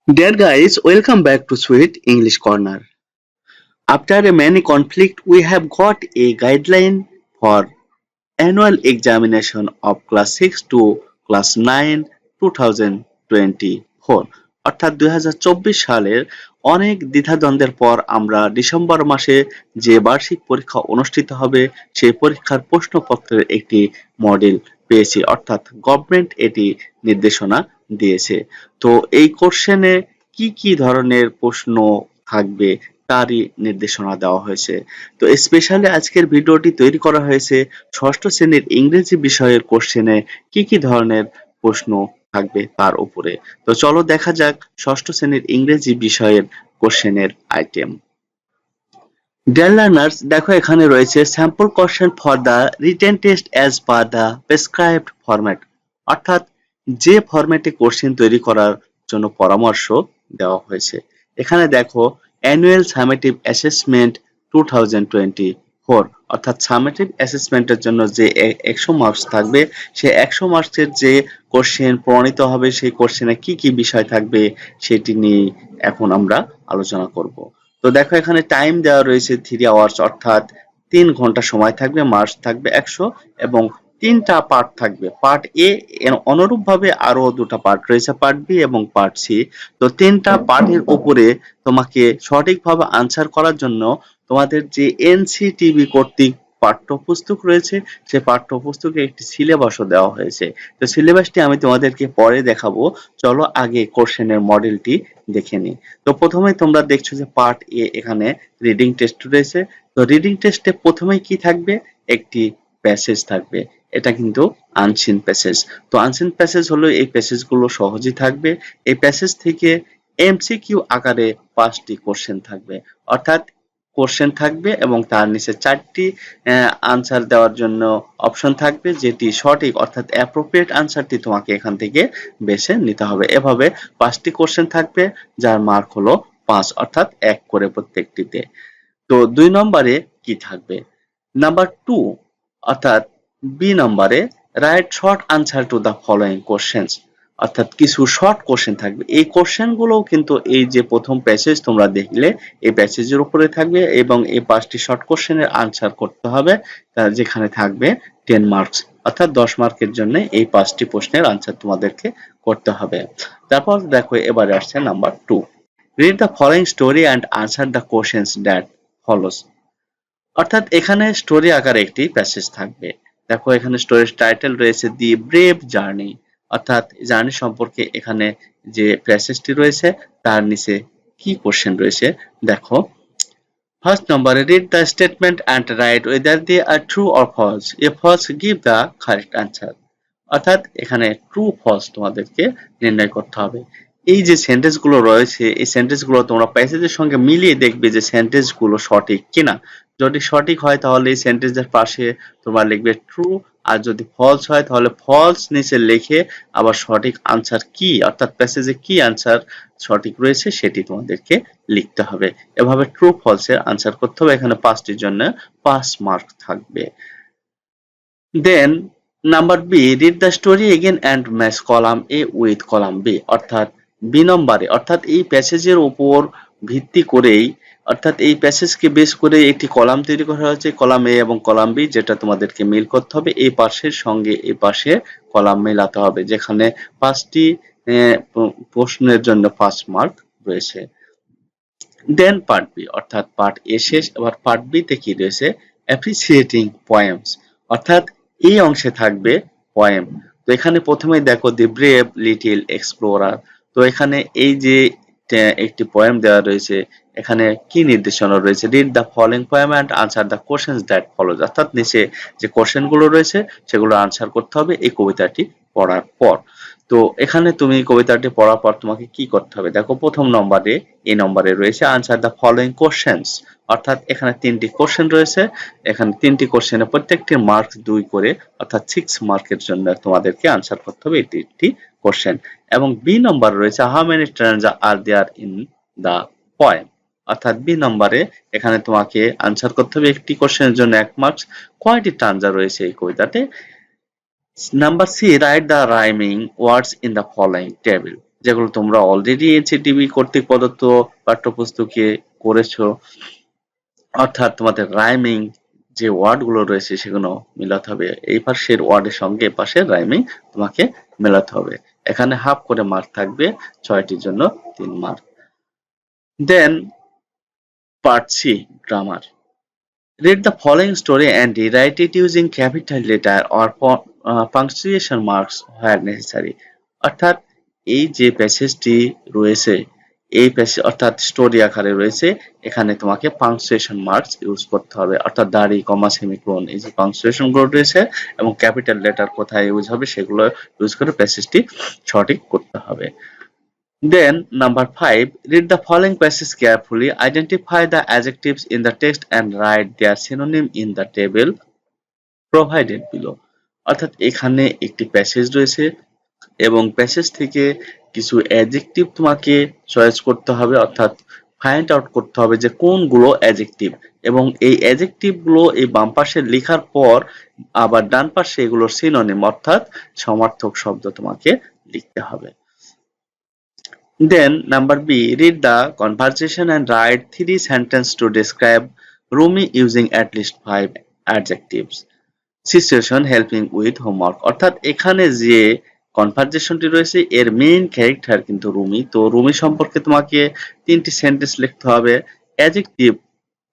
Dear guys, welcome back to Sweet English Corner. After a many conflict, we have got a guideline for annual examination of class 6 to class 9 2024 অর্থাৎ 2024 সালের অনেক দ্বিধাদ্বন্দ্বের পর আমরা December মাসে যে বার্ষিক পরীক্ষা অনুষ্ঠিত হবে সেই পরীক্ষার প্রশ্নপত্রের একটি মডেল পেয়েছি অর্থাৎ গভর্নমেন্ট এটি নির্দেশনা দিয়েছে। তো এই কোশ্চেনে কি কি ধরনের প্রশ্ন থাকবে তারই নির্দেশনা দেওয়া হয়েছে। তো স্পেশালি আজকের ভিডিওটি তৈরি করা হয়েছে ষষ্ঠ শ্রেণীর ইংরেজি বিষয়ের কোশ্চেনে কি কি ধরনের প্রশ্ন থাকবে তার উপরে। তো চলো দেখা যাক ষষ্ঠ শ্রেণীর ইংরেজি বিষয়ের কোশ্চেনের আইটেম। ডিয়ার লার্নার্স, দেখো এখানে রয়েছে sample question for the written test as per the prescribed format, অর্থাৎ যে ফরম্যাটে কোশ্চেন তৈরি করার জন্য পরামর্শ দেওয়া হয়েছে। এখানে দেখো অ্যানুয়াল সামেটিভ অ্যাসেসমেন্ট 2024, অর্থাৎ সামেটিভ অ্যাসেসমেন্টের জন্য যে 100 মার্কস থাকবে সে 100 মার্কসের যে কোশ্চেন প্রণীত হবে সেই কোশ্চেনে কি কি বিষয় থাকবে সেটি নিয়ে এখন আমরা আলোচনা করব। তো দেখো এখানে টাইম দেওয়া রয়েছে 3 আওয়ার্স, অর্থাৎ 3 ঘন্টা সময় থাকবে, মার্কস থাকবে 100 এবং 3টা পার্ট থাকবে। পার্ট এ এর অনুরূপভাবে আরো দুটো পার্ট রয়েছে, পার্ট বি এবং পার্ট সি। তো 3টা পার্টের উপরে তোমাকে সঠিকভাবে আনসার করার জন্য তোমাদের যে এনসিটিবি কর্তৃক পাঠ্যপুস্তক রয়েছে সে পাঠ্যপুস্তকে একটি সিলেবাসও দেওয়া হয়েছে। তো সিলেবাসটি আমি তোমাদেরকে পরে দেখাবো, চলো আগে কোশ্চেনের মডেলটি দেখে নিই। তো প্রথমে তোমরা দেখছো যে পার্ট এ এখানে রিডিং টেস্ট রয়েছে। তো রিডিং টেস্টে প্রথমেই কি থাকবে, একটি প্যাসেজ থাকবে, এটা কিন্তু আনসিন প্যাসেজ। তো আনসিন প্যাসেজ হলো এই প্যাসেজগুলো সহজই থাকবে। এই প্যাসেজ থেকে এমসিকিউ আকারে 5টি কোশ্চেন থাকবে, অর্থাৎ কোশ্চেন থাকবে এবং তার নিচে 4টি আনসার দেওয়ার জন্য অপশন থাকবে, যেটি সঠিক অর্থাৎ অ্যাপ্রোপ্রিয়েট আনসারটি তোমাকে এখান থেকে বেছে নিতে হবে। এভাবে 5টি কোশ্চেন থাকবে যার মার্ক হলো 5, অর্থাৎ 1 করে প্রত্যেকটিতে। তো 2 নম্বরে কি থাকবে, নাম্বার 2 অর্থাৎ বি নম্বরে right short answer to the following questions, অর্থাৎ কিছু শর্ট কোশ্চেন থাকবে। এই কোশ্চেন গুলোও কিন্তু এই যে প্রথম প্যাসেজ তোমরা দেখলে এই প্যাসেজের উপরে থাকবে এবং এই 5টি শর্ট কোশ্চেনের আনসার করতে হবে, যেখানে থাকবে 10 মার্কস, অর্থাৎ 10 মার্কের জন্য এই 5টি প্রশ্নের আনসার তোমাদেরকে করতে হবে। তারপর দেখো এবারে আসছে number 2, read the following story and answer the questions that follows, অর্থাৎ এখানে স্টোরি আকারে একটি প্যাসেজ থাকবে। দেখো এখানে স্টোরির টাইটেল রয়েছে দি ব্রেভ জার্নি, অর্থাৎ জার্নি সম্পর্কে এখানে যে প্যাসেজটি রয়েছে তার নিচে কি কোশ্চেন রয়েছে দেখো। ফার্স্ট নম্বরে read the statement and write whether they are true or false, if false give the correct answer, অর্থাৎ এখানে ট্রু ফলস তোমাদেরকে নির্ণয় করতে হবে। এই যে সেন্টেন্স গুলো রয়েছে এই সেন্টেন্স গুলো তোমরা প্যাসেজের সঙ্গে মিলিয়ে দেখবে যে সেন্টেন্স গুলো সঠিক কিনা। যদি সঠিক হয় তাহলে এই সেন্টেন্সের পাশে তোমরা লিখবে ট্রু, আর যদি ফলস হয় তাহলে ফলস নিচে লিখে আবার সঠিক আনসার কি অর্থাৎ প্যাসেজে কি আনসার সঠিক রয়েছে সেটি তোমাদেরকে লিখতে হবে। এভাবে ট্রু ফলস এর আনসার করতে হবে। এখানে 5টির জন্য 5 মার্ক থাকবে। Then number B, read the story again and match column A with column B, অর্থাৎ বি নম্বরে অর্থাৎ এই প্যাসেজের উপর ভিত্তি করেই অর্থাৎ এই প্যাসেজকে বেস করে একটি কলাম তৈরি করা হয়েছে, কলাম এ এবং কলাম বি, যেটা তোমাদেরকে মিল করতে হবে। এই পাশের সঙ্গে এই পাশে কলাম মেলাতে হবে, যেখানে 5টি প্রশ্নের জন্য 5 মার্ক রয়েছে। দেন পার্ট বি, অর্থাৎ পার্ট এ শেষ, এবার পার্ট বি তে কি রয়েছে, অ্যাপ্রিসিয়েটিং পোয়েমস, অর্থাৎ এই অংশে থাকবে পোয়েম। তো এখানে প্রথমেই দেখো দি ব্রেভ লিটল এক্সপ্লোরার, তো এখানে এই যে একটি পোয়েম দেওয়া রয়েছে, এখানে কি নির্দেশনা রয়েছে, read the following poem and answer the questions that follows, অর্থাৎ নিচে যে কোশ্চেন গুলো রয়েছে সেগুলো আনসার করতে হবে এই কবিতাটি পড়ার পর। তো এখানে তুমি কবিতাটি পড়ার পর তোমাকে কি করতে হবে দেখো, প্রথম নম্বরে এই নম্বরে রয়েছে আনসার দ্য ফলোইং কোশ্চেন্স, অর্থাৎ এখানে 3টি কোশ্চেন রয়েছে। এখানে 3টি কোশ্চেনে প্রত্যেকটির মার্কস 2 করে, অর্থাৎ 6 মার্কের জন্য তোমাদেরকে আনসার করতে হবে এই 3টি কোশ্চেন। এবং বি নম্বর রয়েছে how many stanza are there in the poem, অর্থাৎ বি নম্বরে এখানে তোমাকে আনসার করতে হবে একটি কোশ্চেনের জন্য 1 মার্কস, কয়টি স্ট্যান্জা রয়েছে এই কবিতাতে। Number C, write the rhyming words in the following table, যেগুলো তোমরা অলরেডি এনসিটিবি কর্তৃক প্রদত্ত পাঠ্যপুস্তকে করেছো, অর্থাৎ তোমাদের রাইমিং যে ওয়ার্ড গুলো রয়েছে সেগুলো মিলাতে হবে, এই পাশের ওয়ার্ডের সঙ্গে এ পাশের রাইমিং তোমাকে মেলাতে হবে। এখানে হাফ করে মার্ক থাকবে, 6টির জন্য 3 mark. Then part C, grammar. Read the following story and rewrite it using capital letter or punctuation marks where necessary. অর্থাৎ এই যে প্যাসেজটি রয়েছে, এই প্যাসেজ অর্থাৎ স্টোরি আকারে রয়েছে, এখানে তোমাকে পাংচুয়েশন মার্কস ইউজ করতে হবে, অর্থাৎ দাড়ি, কমা, সেমিকোলন, এই যে পাংচুয়েশন গুলো রয়েছে এবং ক্যাপিটাল লেটার কোথায় ইউজ হবে সেগুলো ইউজ করে প্যাসেজটি সঠিক করতে হবে। Then, number 5, read the following passage carefully. Identify the adjectives in the text and write their synonym in the table provided below. অর্থাৎ এখানে একটি প্যাসেজ রয়েছে এবং প্যাসেজ থেকে কিছু অ্যাডজেক্টিভ তোমাকে চয়েস করতে হবে, অর্থাৎ ফাইন্ড আউট করতে হবে যে কোনগুলো অ্যাডজেক্টিভ, এবং এই অ্যাডজেক্টিভ গুলো এই বাম পাশে লেখার পর আবার ডান পাশে এগুলোর সিনোনিম অর্থাৎ সমার্থক শব্দ তোমাকে লিখতে হবে। Then number B, read the conversation and write 3 sentences to describe Rumi using at least 5 adjectives. Situation helping with homework. অর্থাৎ এখানে যে কনভারসেশনটি রয়েছে এর মেইন ক্যারেক্টার কিন্তু রুমি। তো রুমি সম্পর্কে তোমাকে 3টি সেন্টেন্স লিখতে হবে অ্যাডজেক্টিভ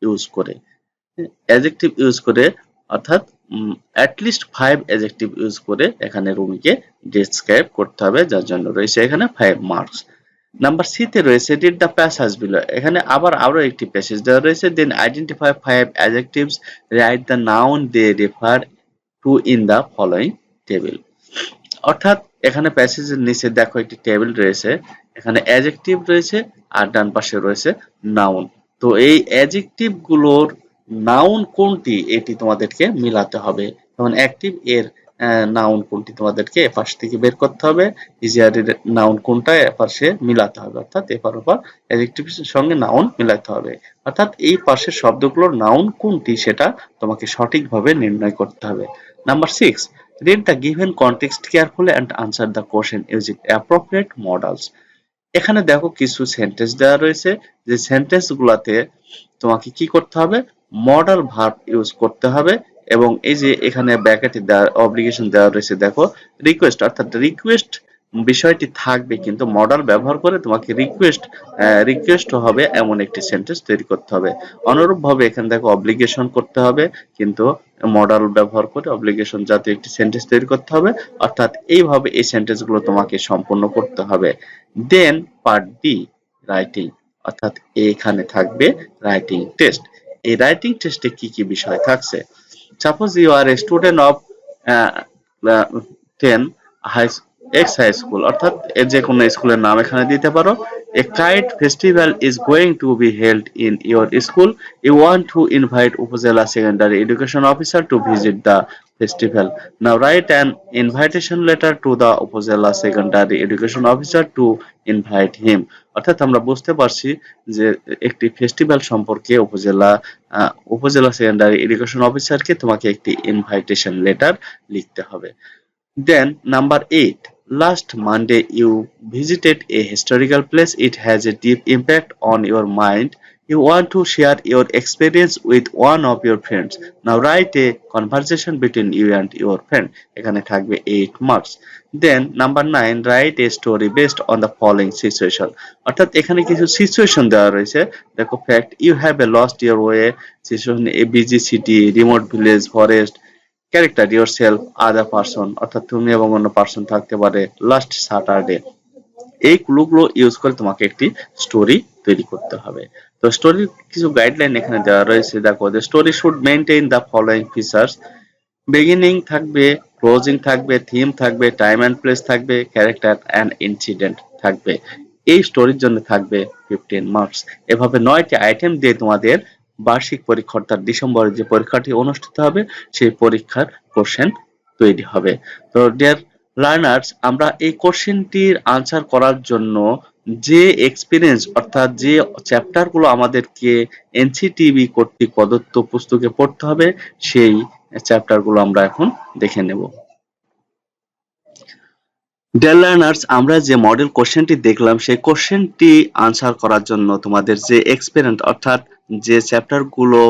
ইউজ করে। অ্যাডজেক্টিভ ইউজ করে অর্থাৎ at least 5 অ্যাডজেক্টিভ ইউজ করে এখানে রুমিকে ডেসক্রাইব করতে হবে, যার জন্য রয়েছে এখানে 5 মার্কস। নাম্বার সি তে রয়েছে রিড দ্য প্যাসেজ বিলো। এখানে আরো একটি প্যাসেজ দেওয়া রয়েছে, then identify 5 adjectives, write the noun they refer to in the following table. অর্থাৎ এখানে প্যাসেজের নিচে দেখো একটি টেবিল রয়েছে, এখানে অ্যাডজেক্টিভ রয়েছে আর ডান পাশে রয়েছে নাউন। তো এই অ্যাডজেক্টিভ গুলোর নাউন কোনটি এটি তোমাদেরকে মিলাতে হবে, যেমন অ্যাক্টিভ এর নাউন কোনটি তোমাদেরকে এপাশ থেকে বের করতে হবে, ইজিয়ারের নাউন কোনটা এপাশে মিলাতে হবে, অর্থাৎ এপার ওপার অ্যাডজেক্টিভের সঙ্গে নাউন মিলাতে হবে, অর্থাৎ এই পাশের শব্দগুলোর নাউন কোনটি সেটা তোমাকে সঠিকভাবে নির্ণয় করতে হবে। Number 6, read the given context carefully and answer the question using appropriate models. এখানে দেখো কিছু সেন্টেন্স দেওয়া রয়েছে, যে সেন্টেন্স গুলাতে তোমাকে কি করতে হবে, মডাল ভার্ব ইউজ করতে হবে, এবং এই যে এখানে ব্র্যাকেটে দেওয়া অব্লিগেশন দেওয়া রয়েছে দেখো রিকোয়েস্ট, অর্থাৎ রিকোয়েস্ট বিষয়টি থাকবে কিন্তু মডাল ব্যবহার করে তোমাকে রিকোয়েস্ট হবে এমন একটি সেন্টেন্স তৈরি করতে হবে। অনুরূপ ভাবে এখানে দেখো অব্লিগেশন করতে হবে কিন্তু মডাল ব্যবহার করে অব্লিগেশন জাতীয় একটি সেন্টেন্স তৈরি করতে হবে, অর্থাৎ এইভাবে এই সেন্টেন্স গুলো তোমাকে সম্পূর্ণ করতে হবে। দেন পার্ট বি, রাইটিং, অর্থাৎ এখানে থাকবে রাইটিং টেস্ট। এই রাইটিং টেস্টে কি কি বিষয় থাকছে, suppose you are a student of 10 high X high school, অর্থাৎ এর যে কোনো স্কুলের নাম এখানে দিতে পারো। A kite festival is going to be held in your school, you want to invite upazila secondary education officer to visit the festival, now write an invitation letter to the upazila secondary education officer to invite him. অর্থাৎ আমরা বুঝতে পারছি যে একটি festival সম্পর্কে উপজেলা secondary education অফিসারকে তোমাকে একটি ইনভাইটেশন লেটার লিখতে হবে। Then number 8, last Monday you visited a historical place. It has a deep impact on your mind. You want to share your experience with one of your friends. Now write a conversation between you and your friend. এখানে থাকবে 8 marks. Then number 9, write a story based on the following situation. অর্থাৎ এখানে কিছু situation দেওয়া রয়েছে, দেখো fact, you have lost your way, situation a busy city, remote village, forest, character yourself, other person, অর্থাৎ তুমি এবং অন্য পার্সন থাকতে পারে, লাস্ট স্যাটারডে। এই ক্লুগুলো ইউজ করে তোমাকে একটি স্টোরি তৈরি করতে হবে। তো স্টোরির কিছু গাইডলাইন এখানে দেওয়া রয়েছে, দেখো যে story should maintain the following features, beginning থাকবে, ক্লোজিং থাকবে, থিম থাকবে, টাইম অ্যান্ড প্লেস থাকবে, ক্যারেক্টার অ্যান্ড ইনসিডেন্ট থাকবে। এই স্টোরির জন্য থাকবে 15 মার্কস। এভাবে 9টি আইটেম দিয়ে তোমাদের বার্ষিক পরীক্ষা অর্থাৎ ডিসেম্বরে যে পরীক্ষাটি অনুষ্ঠিত হবে সেই পরীক্ষার কোশ্চেন তৈরি হবে। তো ডিয়ার লার্নার্স, আমরা এই কোশ্চেনটির আনসার করার জন্য যে এক্সপিরিয়েন্স অর্থাৎ যে চ্যাপ্টার গুলো আমাদেরকে এনসিটিবি কর্তৃক প্রদত্ত পুস্তকে পড়তে হবে সেই চ্যাপ্টার গুলো আমরা এখন দেখে নেব। ডিয়ার লার্নার্স, আমরা যে মডেল কোশ্চেনটি দেখলাম সেই কোশ্চেনটি আনসার করার জন্য তোমাদের যে এক্সপেরিয়েন্স অর্থাৎ যে চ্যাপ্টার গুলো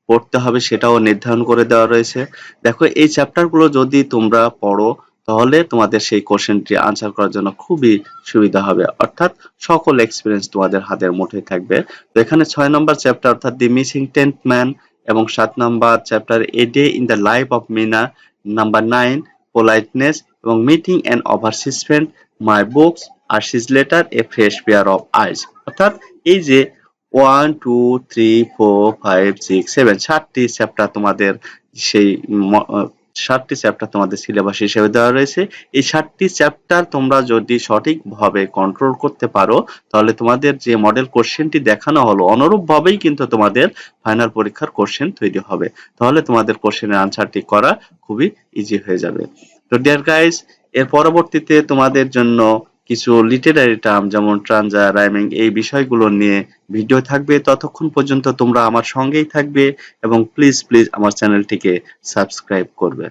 পড়তে হবে সেটাও নির্ধারণ করে দেওয়া রয়েছে। দেখো এই চ্যাপ্টার গুলো যদি তোমরা পড়ো তাহলে তোমাদের সেই কোশ্চেনটি আনসার করার জন্য খুবই সুবিধা হবে, অর্থাৎ সকল এক্সপিরিয়েন্স তোমাদের হাতের মুঠোয় থাকবে। তো এখানে 6 নম্বর চ্যাপ্টার অর্থাৎ দি মিসিং টেন্থ ম্যান এবং 7 number chapter a day in the life of Meena, number 9 politeness এবং meeting an overseas friend, my books, Arshi's letter, a fresh pair of eyes. অর্থাৎ এই যে 1 2 3 4 5 6 7 7টি চ্যাপ্টার তোমাদের সেই 7টি চ্যাপ্টার তোমাদের সিলেবাস হিসেবে দেওয়া রয়েছে। এই 7টি চ্যাপ্টার তোমরা যদি সঠিকভাবে কন্ট্রোল করতে পারো তাহলে তোমাদের যে মডেল কোশ্চেনটি দেখানো হলো অনুরূপভাবেই কিন্তু তোমাদের ফাইনাল পরীক্ষার কোশ্চেন তৈরি হবে। তাহলে তোমাদের কোশ্চেনের আনসারটি করা খুবই ইজি হয়ে যাবে। তো ডিয়ার গাইস, এর পরবর্তীতে তোমাদের জন্য কিছু লিটারারি টার্ম যেমন ট্রানজা, রাইমিং এই বিষয়গুলো নিয়ে ভিডিও থাকবে। ততক্ষণ পর্যন্ত তোমরা আমার সঙ্গেই থাকবে এবং প্লিজ প্লিজ আমার চ্যানেলটিকে সাবস্ক্রাইব করবে।